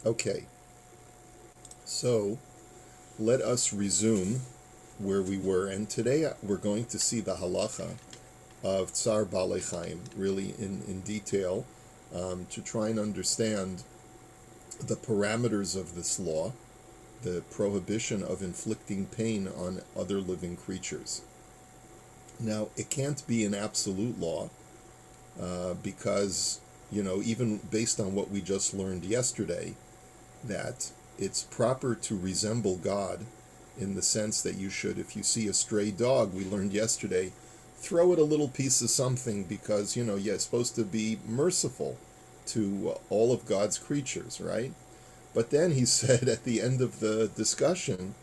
Okay, so let us resume where we were, and today we're going to see the halacha of Tsar Balei Chaim really in detail, to try and understand the parameters of this law, the prohibition of inflicting pain on other living creatures. Now, it can't be an absolute law, because, even based on what we just learned yesterday, that it's proper to resemble God in the sense that you should, if you see a stray dog, we learned yesterday, throw it a little piece of something because, you're supposed to be merciful to all of God's creatures, right? But then he said at the end of the discussion,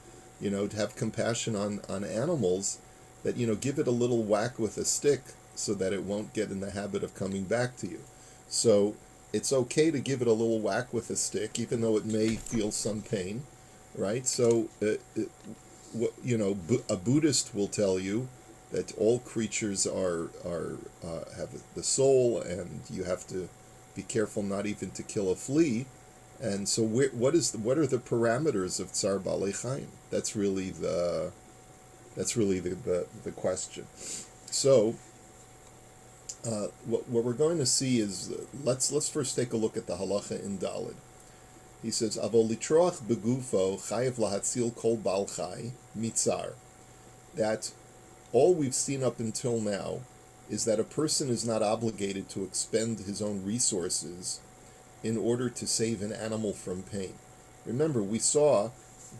to have compassion on animals, that, give it a little whack with a stick so that it won't get in the habit of coming back to you. So it's okay to give it a little whack with a stick, even though it may feel some pain, right? So, a Buddhist will tell you that all creatures are have the soul, and you have to be careful not even to kill a flea. And so, what are the parameters of Tsar Balei Chaim? That's really the question. So, what we're going to see is, let's first take a look at the halacha in Dalid. He says, "Avol litroach begufo chayev lahatzil kol bal chai mitzar." That all we've seen up until now is that a person is not obligated to expend his own resources in order to save an animal from pain. Remember, we saw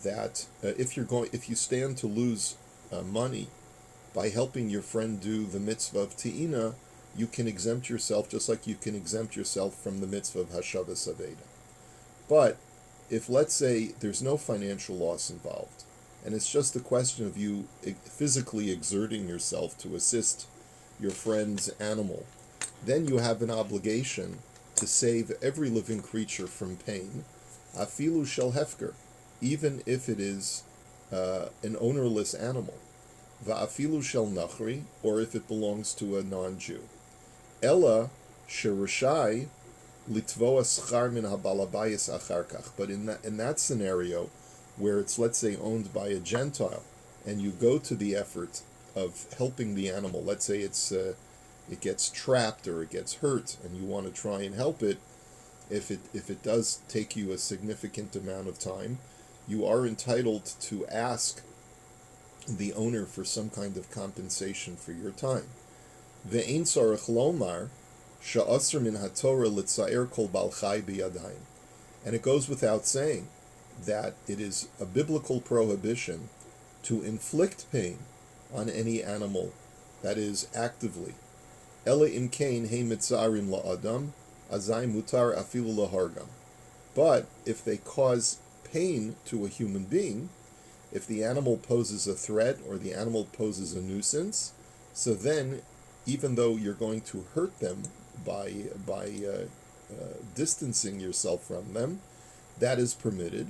that if you stand to lose money by helping your friend do the mitzvah of te'ina, you can exempt yourself just like you can exempt yourself from the mitzvah of hashavas aveda. But if, let's say, there's no financial loss involved, and it's just a question of you physically exerting yourself to assist your friend's animal, then you have an obligation to save every living creature from pain, afilu shel hefker, even if it is an ownerless animal, va'afilu shel nachri, or if it belongs to a non-Jew. Ella sherashai litvoa schar min habalabayis acharkach. But in that scenario, where it's, let's say, owned by a Gentile, and you go to the effort of helping the animal, let's say it gets trapped or it gets hurt, and you want to try and help it, if it does take you a significant amount of time, you are entitled to ask the owner for some kind of compensation for your time. Ve'ein tzarich lomar sha'asr min haTorah litzaer kol bal chai biyadayim. And it goes without saying that it is a biblical prohibition to inflict pain on any animal, that is, actively. Ela im kain he mitzarim la'adam, azai mutar afilu lahargam. But if they cause pain to a human being, if the animal poses a threat or the animal poses a nuisance, so then, even though you're going to hurt them by distancing yourself from them, that is permitted,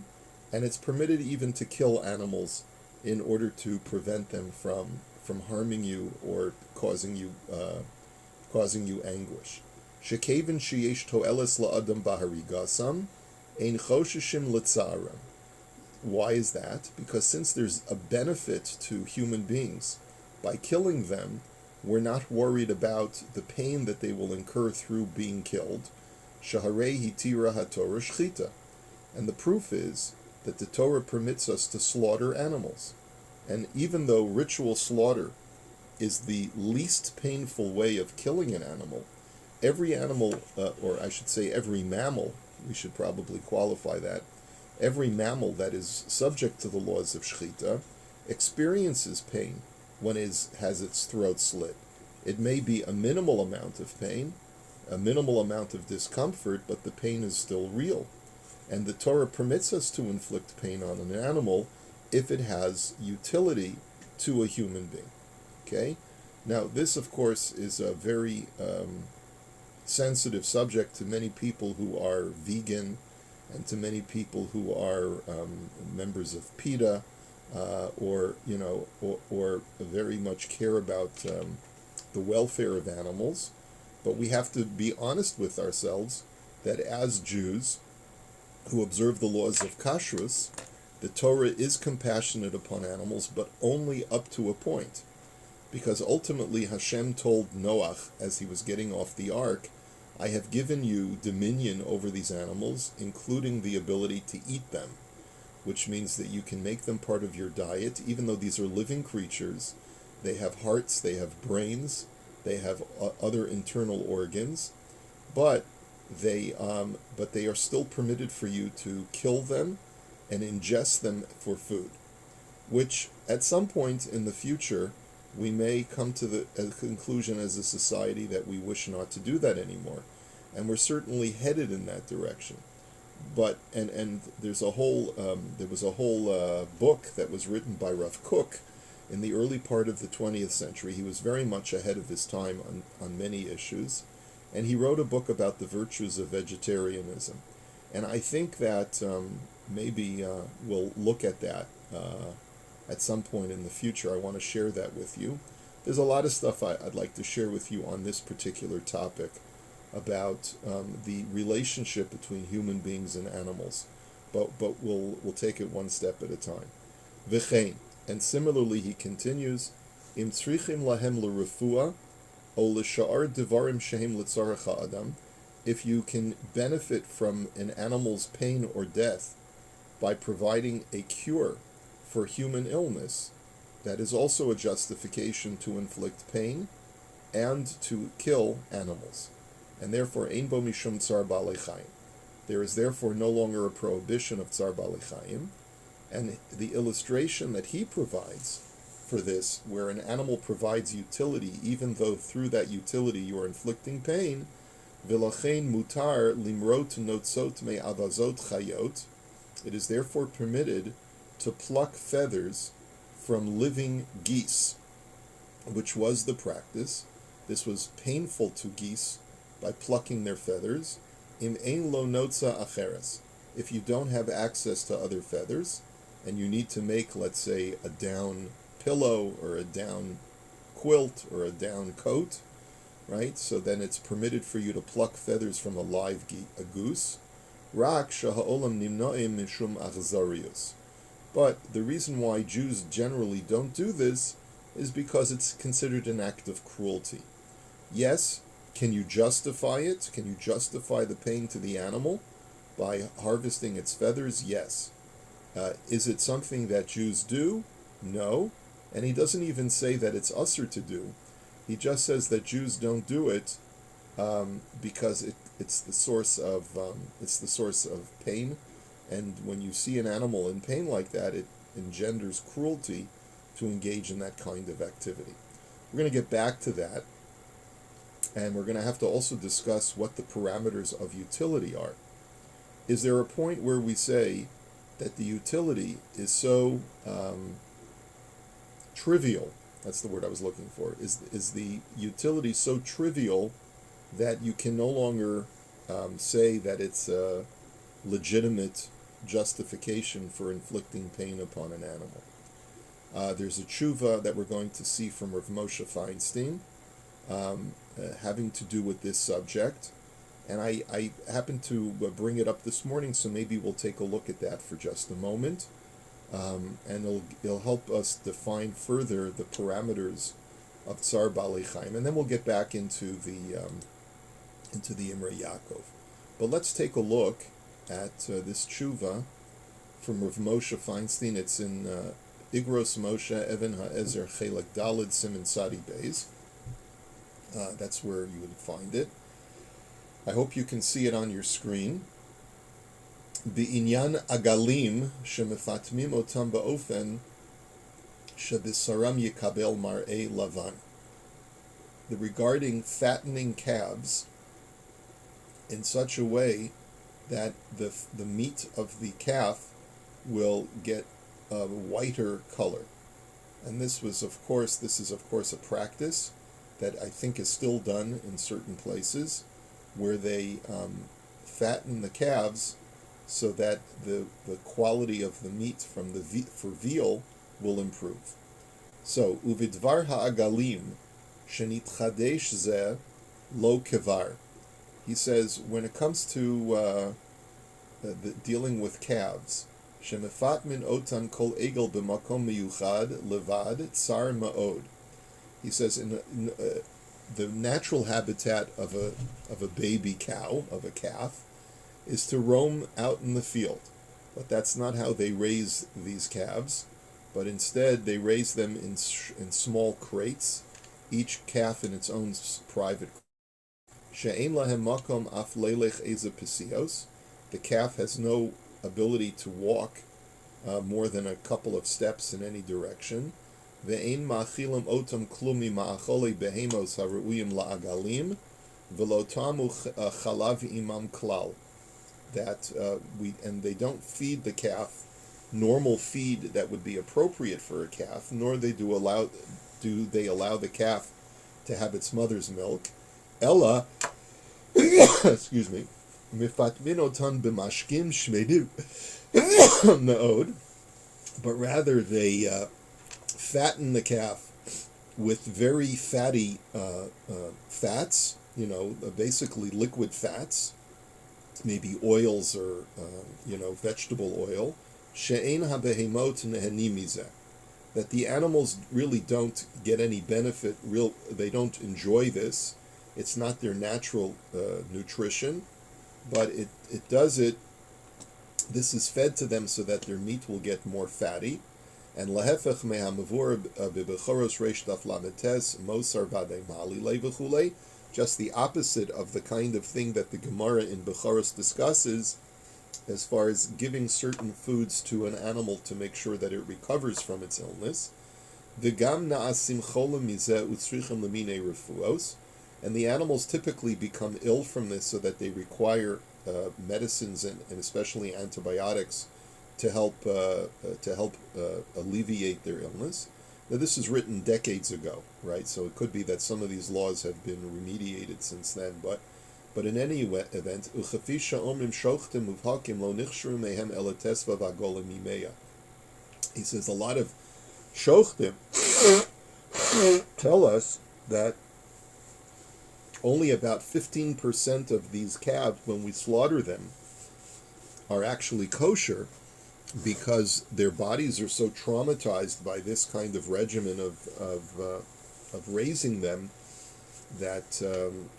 and it's permitted even to kill animals in order to prevent them from harming you or causing you anguish. Shekevin sheyesh to'eles la'adam baharigasam, ein chosheshim l'tzaram. Why is that? Because since there's a benefit to human beings by killing them, we're not worried about the pain that they will incur through being killed. Shaharei hitira haTorah shchita. And the proof is that the Torah permits us to slaughter animals. And even though ritual slaughter is the least painful way of killing an animal, every animal, or I should say every mammal, we should probably qualify that, every mammal that is subject to the laws of shchita experiences pain when it has its throat slit. It may be a minimal amount of pain, a minimal amount of discomfort, but the pain is still real. And the Torah permits us to inflict pain on an animal if it has utility to a human being. Okay? Now, this, of course, is a very sensitive subject to many people who are vegan and to many people who are members of PETA, or very much care about the welfare of animals. But we have to be honest with ourselves that as Jews, who observe the laws of kashrus, the Torah is compassionate upon animals, but only up to a point. Because ultimately Hashem told Noach, as he was getting off the ark, I have given you dominion over these animals, including the ability to eat them, which means that you can make them part of your diet, even though these are living creatures. They have hearts, they have brains, they have other internal organs, but they are still permitted for you to kill them and ingest them for food, which at some point in the future we may come to the conclusion as a society that we wish not to do that anymore, and we're certainly headed in that direction. But and there's a whole there was a whole book that was written by Rav Kook in the early part of the 20th century. He was very much ahead of his time on many issues, and he wrote a book about the virtues of vegetarianism. And I think that maybe we'll look at that at some point in the future. I want to share that with you. There's a lot of stuff I'd like to share with you on this particular topic about the relationship between human beings and animals, but we'll take it one step at a time. V'chein, and similarly he continues, im tzrichim lahem l'refua o l'sha'ar devarim shehem l'tzarech ha'adam, if you can benefit from an animal's pain or death by providing a cure for human illness, that is also a justification to inflict pain and to kill animals. And therefore, ein bo mishum tsar ba'alei chayim. There is therefore no longer a prohibition of tsar ba'alei chayim. And the illustration that he provides for this, where an animal provides utility, even though through that utility you are inflicting pain, v'lachein mutar limrot notzot me avazot chayot, it is therefore permitted to pluck feathers from living geese, which was the practice. This was painful to geese by plucking their feathers. Im ein lo notza acheres. If you don't have access to other feathers, and you need to make, let's say, a down pillow or a down quilt or a down coat, right? So then it's permitted for you to pluck feathers from a live a goose. Rak shaha'olam nimnoim mishum achzarius. But the reason why Jews generally don't do this is because it's considered an act of cruelty. Yes, can you justify it? Can you justify the pain to the animal by harvesting its feathers? Yes. Is it something that Jews do? No. And he doesn't even say that it's usher to do. He just says that Jews don't do it because it's the source of pain, and when you see an animal in pain like that, it engenders cruelty to engage in that kind of activity. We're going to get back to that, and we're going to have to also discuss what the parameters of utility are. Is there a point where we say that the utility is so trivial? That's the word I was looking for. Is the utility so trivial that you can no longer say that it's a legitimate justification for inflicting pain upon an animal? There's a tshuva that we're going to see from Rav Moshe Feinstein having to do with this subject. And I happened to bring it up this morning, so maybe we'll take a look at that for just a moment. And it'll help us define further the parameters of Tsar Ba'alei Chaim. And then we'll get back into the Imrei Yaakov. But let's take a look at this tshuva from Rav Moshe Feinstein. It's in Igros Moshe Even HaEzer Chelek Daled Siman Sadi Beis. That's where you would find it. I hope you can see it on your screen. B'inyan agalim shemefatmim otam ba'ofen shebisaram yikabel mar'ei lavan. Regarding fattening calves in such a way that the meat of the calf will get a whiter color. And this is of course a practice that I think is still done in certain places, where they fatten the calves so that the quality of the meat for veal will improve. So, uvidvar ha'agalim shenitchadesh zeh lo kevar. He says, when it comes to dealing with calves. Shemefatmin otan kol egel b'makom miyuchad levad tsar ma'od. He says the natural habitat of a baby cow, of a calf, is to roam out in the field. But that's not how they raise these calves, but instead they raise them in small crates, each calf in its own private. She'ein lahem makom af lelech eze pisios. The calf has no ability to walk more than a couple of steps in any direction. Ve'ein ma'achilam otam klumi ma'achole behemos ha'ru'uyim la'agalim v'lo tamu chalav imam klal. That they don't feed the calf normal feed that would be appropriate for a calf, nor do they allow the calf to have its mother's milk. Ella, excuse me, mifatminotan b'mashkim shmedim naod, but rather they fatten the calf with very fatty fats, basically liquid fats, maybe oils or vegetable oil. She'ein habehemot neheni mizeh, that the animals really don't get any benefit. They don't enjoy this. It's not their natural nutrition, but it does it. This is fed to them so that their meat will get more fatty. And lahefech mehamavur bebechoros reish daf lametes mosar vadei mali levechule. Just the opposite of the kind of thing that the Gemara in Bechoros discusses as far as giving certain foods to an animal to make sure that it recovers from its illness. V'gam na'asim cholam mizeh utzrichem lemine refuos, and the animals typically become ill from this, so that they require medicines and especially antibiotics to help alleviate their illness. Now, this is written decades ago, right? So it could be that some of these laws have been remediated since then. But in any event, he says a lot of shochtim tell us that only about 15% of these calves, when we slaughter them, are actually kosher, because their bodies are so traumatized by this kind of regimen of raising them that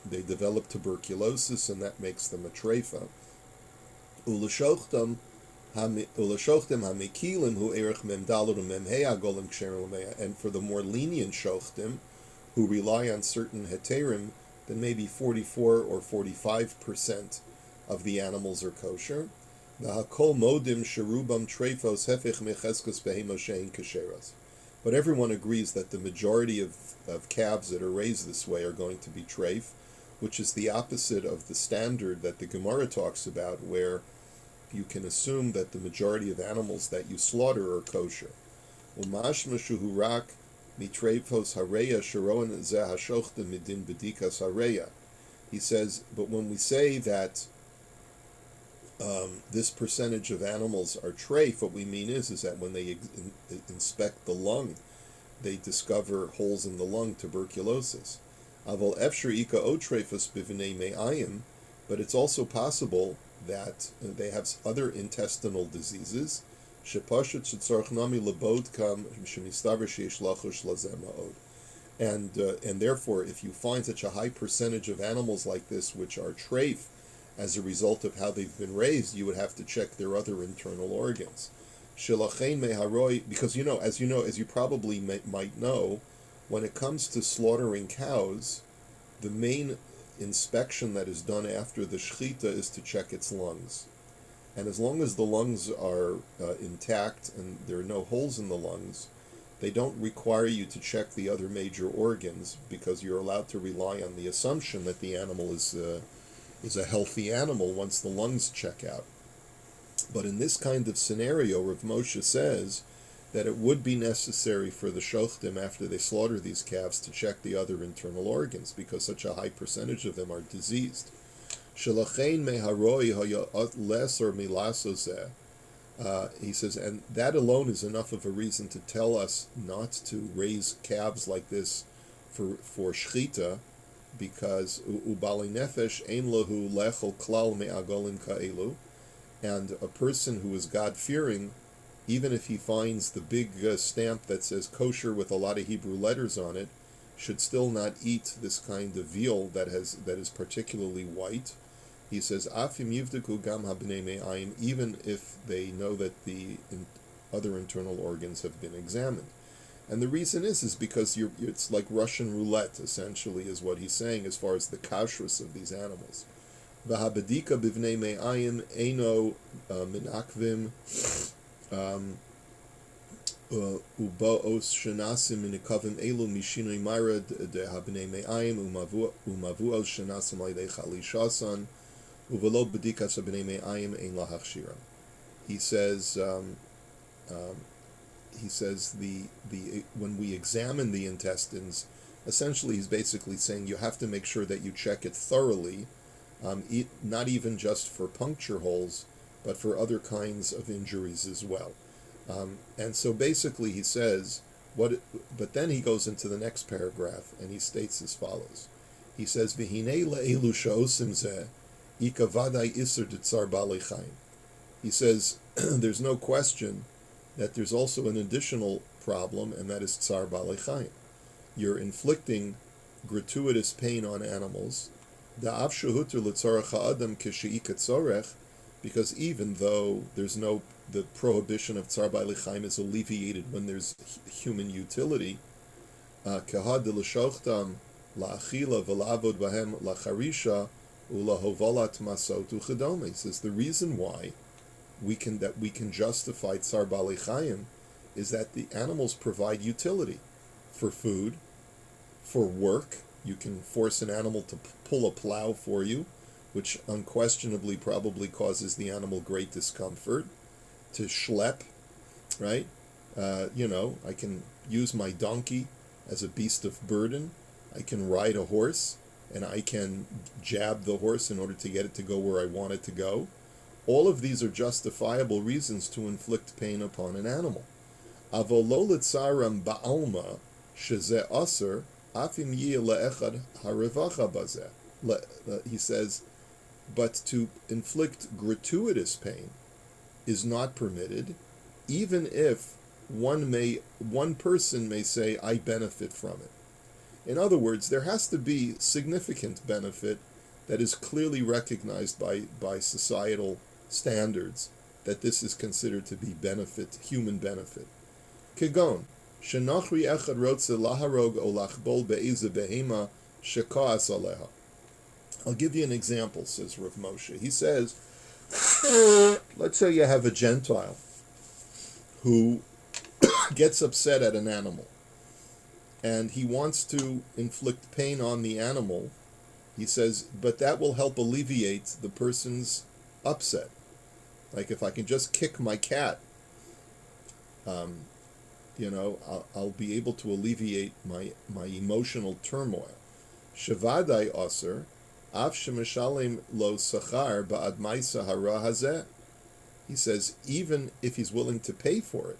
they develop tuberculosis, and that makes them a treifa. And for the more lenient shochtim, who rely on certain heterim, then maybe 44 or 45% of the animals are kosher. But everyone agrees that the majority of calves that are raised this way are going to be treif, which is the opposite of the standard that the Gemara talks about, where you can assume that the majority of animals that you slaughter are kosher. He says, but when we say that this percentage of animals are treif, what we mean is that when they inspect the lung, they discover holes in the lung, tuberculosis. But it's also possible that they have other intestinal diseases. And therefore, if you find such a high percentage of animals like this which are treif as a result of how they've been raised, you would have to check their other internal organs. Because as you probably might know, when it comes to slaughtering cows, the main inspection that is done after the shechita is to check its lungs. And as long as the lungs are intact and there are no holes in the lungs, they don't require you to check the other major organs, because you're allowed to rely on the assumption that the animal is a healthy animal once the lungs check out. But in this kind of scenario, Rav Moshe says that it would be necessary for the shochtim, after they slaughter these calves, to check the other internal organs, because such a high percentage of them are diseased. He says, and that alone is enough of a reason to tell us not to raise calves like this for shechita, because ubali nefesh ein lahu lechol klal me'agolin ka'elu, And a person who is God-fearing, even if he finds the big stamp that says kosher with a lot of Hebrew letters on it, should still not eat this kind of veal that is particularly white. He says, Afim yivdeku gam habnei me'ayim, even if they know that the other internal organs have been examined. And the reason is because it's like Russian roulette, essentially, is what he's saying as far as the kashrus of these animals. V'habedika bivnei me'ayim eino minakvim ubaos shenasim minikavim elu mishinui myra de habnei me'ayim umavuos shenasim laydei chalishasan uvelo bedikas habnei me'ayim ein lahachshira. He says the when we examine the intestines, essentially he's basically saying you have to make sure that you check it thoroughly, not even just for puncture holes, but for other kinds of injuries as well. And so basically he says, but then he goes into the next paragraph and he states as follows. He says, V'hinei le'elu she'osim zeh, ika vadai iser d'tzar ba'alei chayim. He says, there's no question that there's also an additional problem, and that is tsar ba'alei chayim. You're inflicting gratuitous pain on animals, da'af shehuter l'tzarech ha'adam k'she'ika tzorech, because even though the prohibition of tsar ba'alei chayim is alleviated when there's human utility, kehad l'shochtam la'achila v'la'avod bahem la'charisha u'lahovalat masot u'chedome. He says the reason why we can justify tsar ba'alei chayim is that the animals provide utility for food, for work. You can force an animal to pull a plow for you, which unquestionably probably causes the animal great discomfort. To schlep, right? I can use my donkey as a beast of burden. I can ride a horse, and I can jab the horse in order to get it to go where I want it to go. All of these are justifiable reasons to inflict pain upon an animal. Avolol tzaram ba'alma shezeh aser afim yeh le'echad harevacha bazeh. He says, but to inflict gratuitous pain is not permitted, even if one person may say, I benefit from it. In other words, there has to be significant benefit that is clearly recognized by societal standards, that this is considered to be human benefit. Kegon, shenachri echad rotze laharog o lachbol be'eze behema sheka'as aleha. I'll give you an example, says Rav Moshe. He says, let's say you have a Gentile who gets upset at an animal, and he wants to inflict pain on the animal. He says, but that will help alleviate the person's upset. Like if I can just kick my cat, I'll be able to alleviate my emotional turmoil. Shavadai aser, af shemeshalim lo sachar ba'ad ma'isa hara hazeh. He says, even if he's willing to pay for it,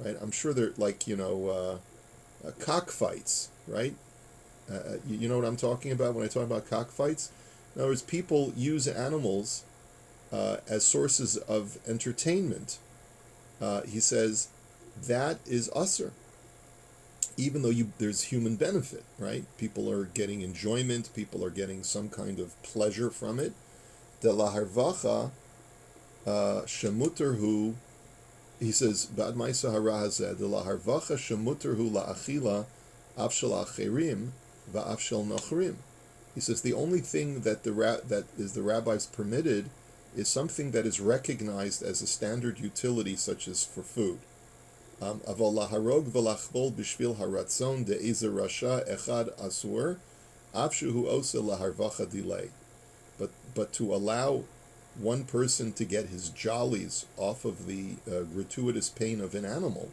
right? I'm sure they're like, cockfights, right? You know what I'm talking about when I talk about cockfights? In other words, people use animals as sources of entertainment. He says that is usher, even though there's human benefit, right? People are getting enjoyment, people are getting some kind of pleasure from it. De la harvacha shemuter hu, he says, ba'ad ma'isa hara hazeh, de la harvacha shemuter hu la'achila af shel acherim va'af shel nochrim. He says the only thing that the rabbis permitted is something that is recognized as a standard utility, such as for food. Aval laharog v'lachbol b'shvil haratzon de'ezer rasha echad asur af shehu osa laharvacha delay. But to allow one person to get his jollies off of the gratuitous pain of an animal,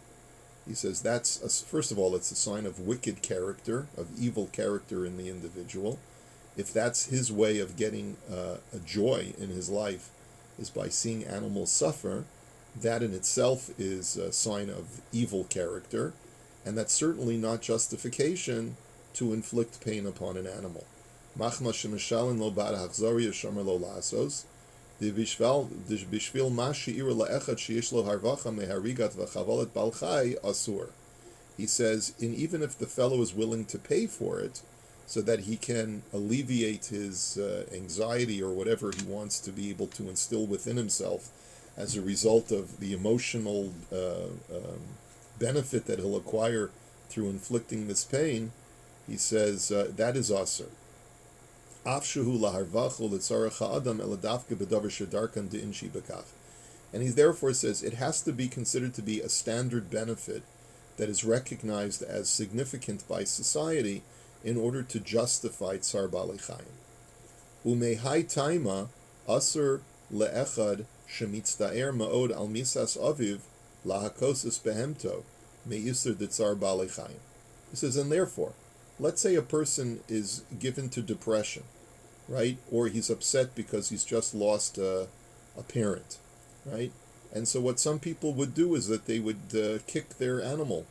he says first of all, it's a sign of wicked character, of evil character in the individual. If that's his way of getting a joy in his life, is by seeing animals suffer, that in itself is a sign of evil character, and that's certainly not justification to inflict pain upon an animal. Machma shemeshalin lo ba'ad hachzariya shomer lo lasos. Bishvil ma she'ira la'echad sheyesh lo harvacha meharigat v'chavalet bal chai asur. He says, and even if the fellow is willing to pay for it, so that he can alleviate his anxiety or whatever he wants to be able to instill within himself as a result of the emotional benefit that he'll acquire through inflicting this pain, he says that is asur. And he therefore says it has to be considered to be a standard benefit that is recognized as significant by society in order to justify tsar balei chayim. Umehai taima asur leechad shemitzdaer ma'od al misas aviv lahakosis behemto me'isur de tsar balei chayim. He says, and therefore, let's say a person is given to depression, right? Or he's upset because he's just lost a parent, right? And so what some people would do is that they would kick their animal,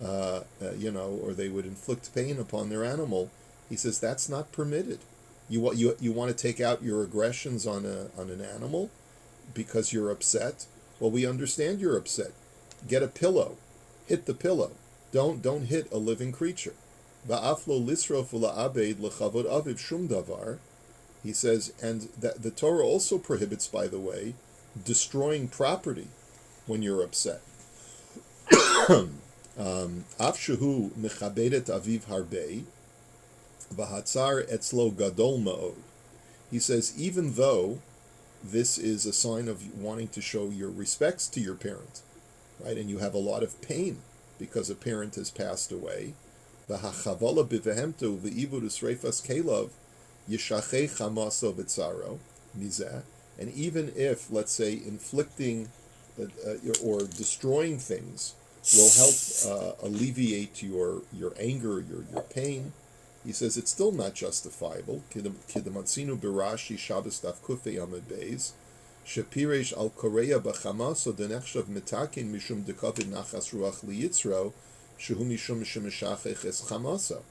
or they would inflict pain upon their animal. He says that's not permitted. You want to take out your aggressions on an animal because you're upset. Well, we understand you're upset. Get a pillow, hit the pillow. Don't hit a living creature. Va'aflo lisrof la'abed lechavod aviv shum davar. He says, and that the Torah also prohibits, by the way, destroying property when you're upset. Afshehu mechabedet aviv harbei, v'hatzar etzlo gadol ma'od. He says, even though this is a sign of wanting to show your respects to your parent, right, and you have a lot of pain because a parent has passed away, v'hachavala b'vehemto v'ivud usreifas kelav yishachei chamaso b'tzaro mizeh. And even if, let's say, inflicting or destroying things will help alleviate your anger, your pain, he says it's still not justifiable. Kidamatzinu birashi Shabbos daf kufei amud beis shepiresh al koreya b'chamaso denechshav mitakin mishum dekavid nachas ruach liyitzro shehu mishum shemeshachech es chamaso.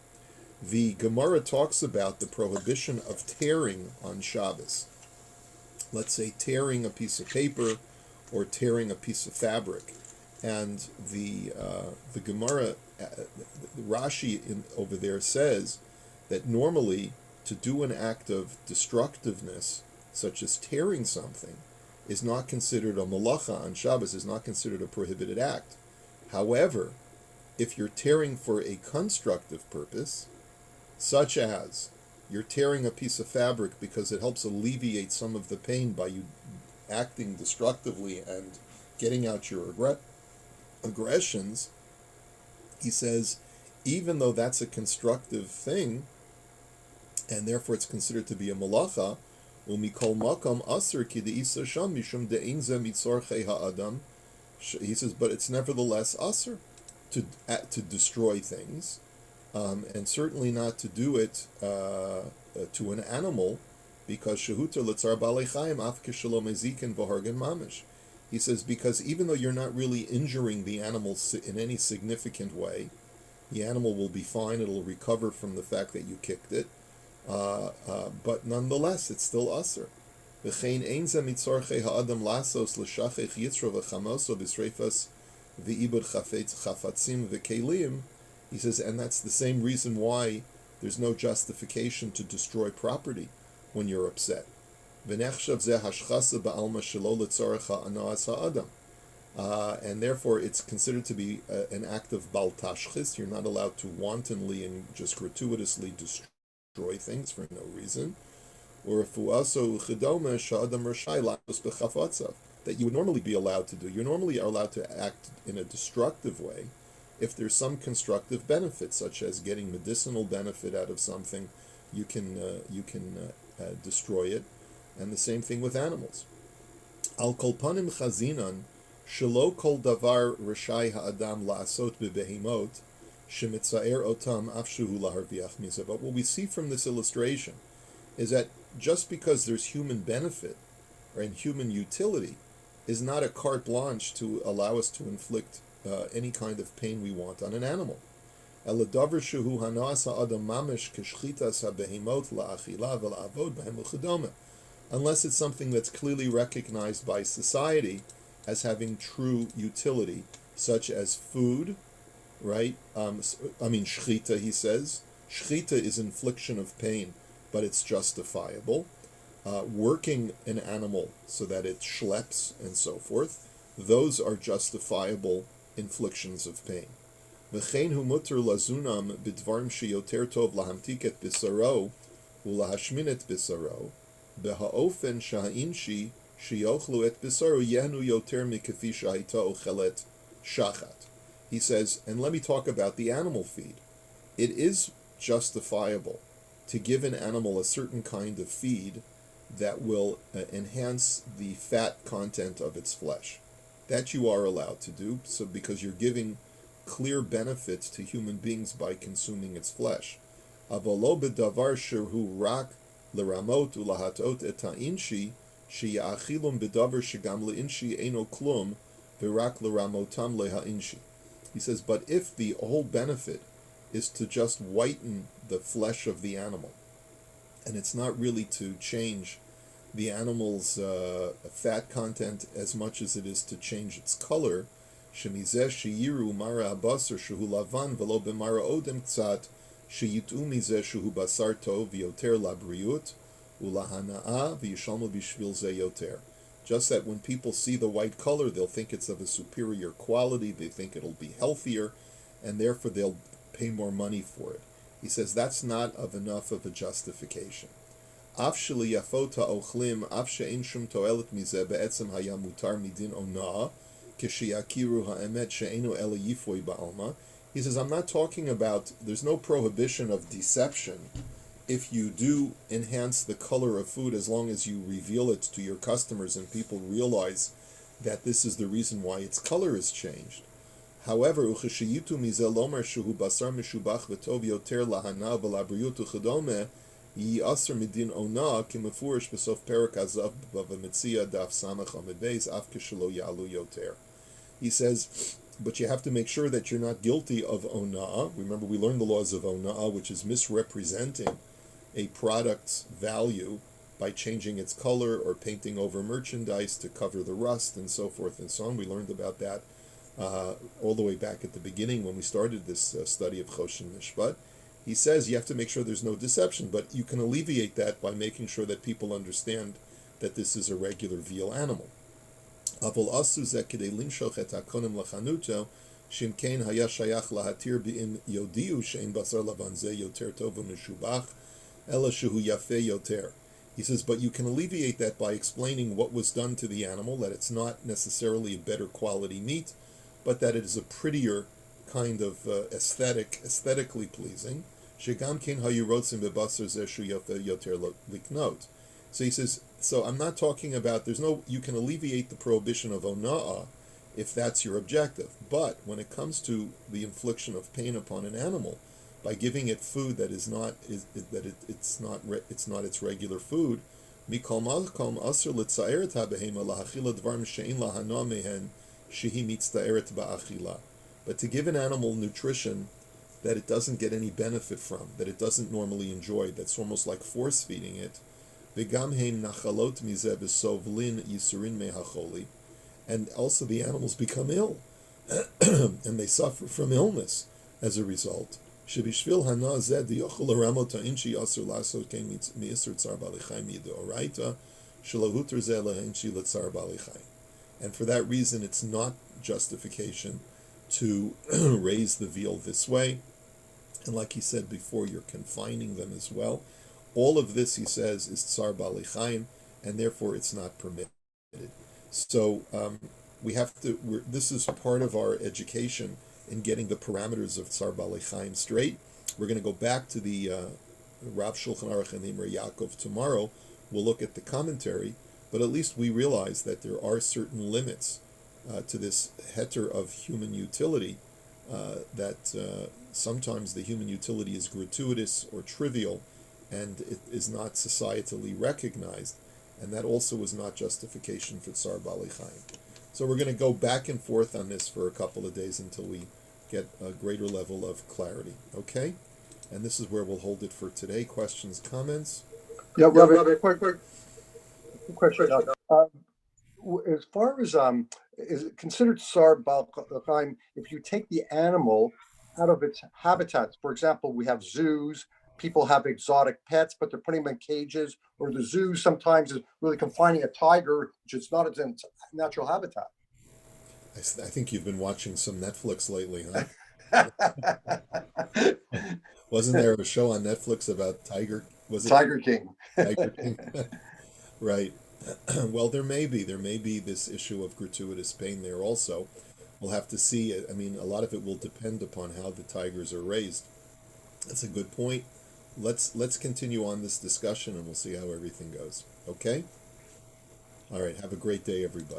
The Gemara talks about the prohibition of tearing on Shabbos. Let's say tearing a piece of paper or tearing a piece of fabric, and the Gemara, Rashi over there says that normally to do an act of destructiveness, such as tearing something, is not considered a malacha on Shabbos, is not considered a prohibited act. However, if you're tearing for a constructive purpose, such as you're tearing a piece of fabric because it helps alleviate some of the pain by you acting destructively and getting out your aggressions, he says, even though that's a constructive thing, and therefore it's considered to be a malacha, umikol makam asr ki deisa sham mishum de'ein ze mitzorchei ha'adam. He says, but it's nevertheless asr to destroy things. And certainly not to do it to an animal, because shehuter l'tzar balei chayim af kishalom ezikin v'hargen mamish. He says, because even though you're not really injuring the animal in any significant way, the animal will be fine, it'll recover from the fact that you kicked it, but nonetheless, it's still aser. V'chein ein ze mitzorchei ha'adam lasos l'shachech yitzro v'chamoso v'sreifas v'ibud chafatzim v'kelim. He says, and that's the same reason why there's no justification to destroy property when you're upset. And therefore it's considered to be an act of bal tashchis. You're not allowed to wantonly and just gratuitously destroy things for no reason. Or that you would normally be allowed to do. You normally are allowed to act in a destructive way if there's some constructive benefit, such as getting medicinal benefit out of something. You can destroy it, and the same thing with animals. Al kol panim chazinan shelo kol davar rashai ha'adam la'asot bebehimot shemitzaer otam afshuhu laharviach mizeh. But what we see from this illustration is that just because there's human benefit or in human utility is not a carte blanche to allow us to inflict any kind of pain we want on an animal. unless it's something that's clearly recognized by society as having true utility, such as food, right? Shchita, he says. Shchita is infliction of pain, but it's justifiable. Working an animal so that it schleps and so forth, those are justifiable inflictions of pain. V'chein hu muter lazunam b'dvarim sheyoter tov lahamtik et bisaro ulahashmin et bisaro b'ha'ofen sha'inshi sheyochlu et bisaro yehnu yoter mikefi shahita ochelet shachat. He says, and let me talk about the animal feed. It is justifiable to give an animal a certain kind of feed that will enhance the fat content of its flesh. That you are allowed to do, so because you're giving clear benefits to human beings by consuming its flesh. Avolo b'davar sherhu rak l'ramot u'lahatot et ha'inshi sheyachilum b'davar shegam le'inshi eino klum v'rak l'ramotam le'ha'inshi. He says, but if the whole benefit is to just whiten the flesh of the animal, and it's not really to change the animal's fat content as much as it is to change its color, shemizeh sheyiru mara habasar shehu lavan velo b'mara odem tzat sheyitu mizeh shehu basar tov v'yoter labriut ulahanaa v'yishalmu b'shvil zeh yoter. Just that when people see the white color, they'll think it's of a superior quality, they think it'll be healthier, and therefore they'll pay more money for it. He says that's not of enough of a justification. Af sheliyafot ha'ochlim, af she'en shum to'elet mizeh be'etzem haya mutar midin onah, keshiyakiru ha'emet she'enu ele yifoy ba'alma. He says, I'm not talking about, there's no prohibition of deception if you do enhance the color of food, as long as you reveal it to your customers and people realize that this is the reason why its color is changed. However, ucheshiyitu mizeh lomar shehu basar meshubach v'tov yoter lahana v'labriyut uchedome yi'asar midin ona kimefurish b'sof perak hazav b'v'metzia daf samach amid beis af keshelo yalu yoter. He says, but you have to make sure that you're not guilty of ona'ah. Remember, we learned the laws of ona'ah, which is misrepresenting a product's value by changing its color or painting over merchandise to cover the rust and so forth and so on. We learned about that all the way back at the beginning when we started this study of Choshen Mishpat. He says you have to make sure there's no deception, but you can alleviate that by making sure that people understand that this is a regular veal animal. Avol asu zeh kedei limshoch et hakonim lachanuto shimkein haya shayach lahatir bi'im yodiu she'en basar lavan zeh yoter tov u'meshubach ela shehu yafeh yoter. He says, but you can alleviate that by explaining what was done to the animal, that it's not necessarily a better quality meat, but that it is a prettier kind of aesthetically pleasing. Shegam ken hayurotzim bebasar zeh shehu yafeh yoter liknot. So he says, so I'm not talking about, you can alleviate the prohibition of ona'ah if that's your objective. But when it comes to the infliction of pain upon an animal, by giving it food that it's not its regular food, mikol malkom asur l'tzaeret habehema lahachila dvarim she'in lahana mehen shehi mitztaeret ba'achila. But to give an animal nutrition that it doesn't get any benefit from, that it doesn't normally enjoy, that's almost like force feeding it, v'gam heim nachalot mizeh v'sovlin yisurin mehacholi, and also the animals become ill, and they suffer from illness as a result. Shebishvil hana zeh diyochel haramot ha'inshi asur lasot kein mi'isur tzar b'alei mi'doraita shelahuter zeh leha'inshi l'tzar b'alei. And for that reason, it's not justification to raise the veal this way. And like he said before, you're confining them as well. All of this, he says, is tsar b'alei chayim, and therefore it's not permitted. So we have to. This is part of our education in getting the parameters of tsar b'alei chayim straight. We're going to go back to the Rav Shulchan Aruch and Imrei Yaakov tomorrow. We'll look at the commentary, but at least we realize that there are certain limits to this heter of human utility, that sometimes the human utility is gratuitous or trivial, and it is not societally recognized, and that also is not justification for tsar b'alei chayim. So we're going to go back and forth on this for a couple of days until we get a greater level of clarity, okay? And this is where we'll hold it for today. Questions, comments? Yeah, Rabbi, quick. Good question. As far as is it considered sar balchaim if you take the animal out of its habitats? For example, we have zoos. People have exotic pets, but they're putting them in cages. Or the zoo sometimes is really confining a tiger, which is not its natural habitat. I think you've been watching some Netflix lately, huh? Wasn't there a show on Netflix about Tiger? Was it Tiger King. Tiger King? Right. Well, there may be this issue of gratuitous pain there also. We'll have to see. I mean, a lot of it will depend upon how the tigers are raised. That's a good point. Let's continue on this discussion and we'll see how everything goes. Okay? All right, have a great day everybody.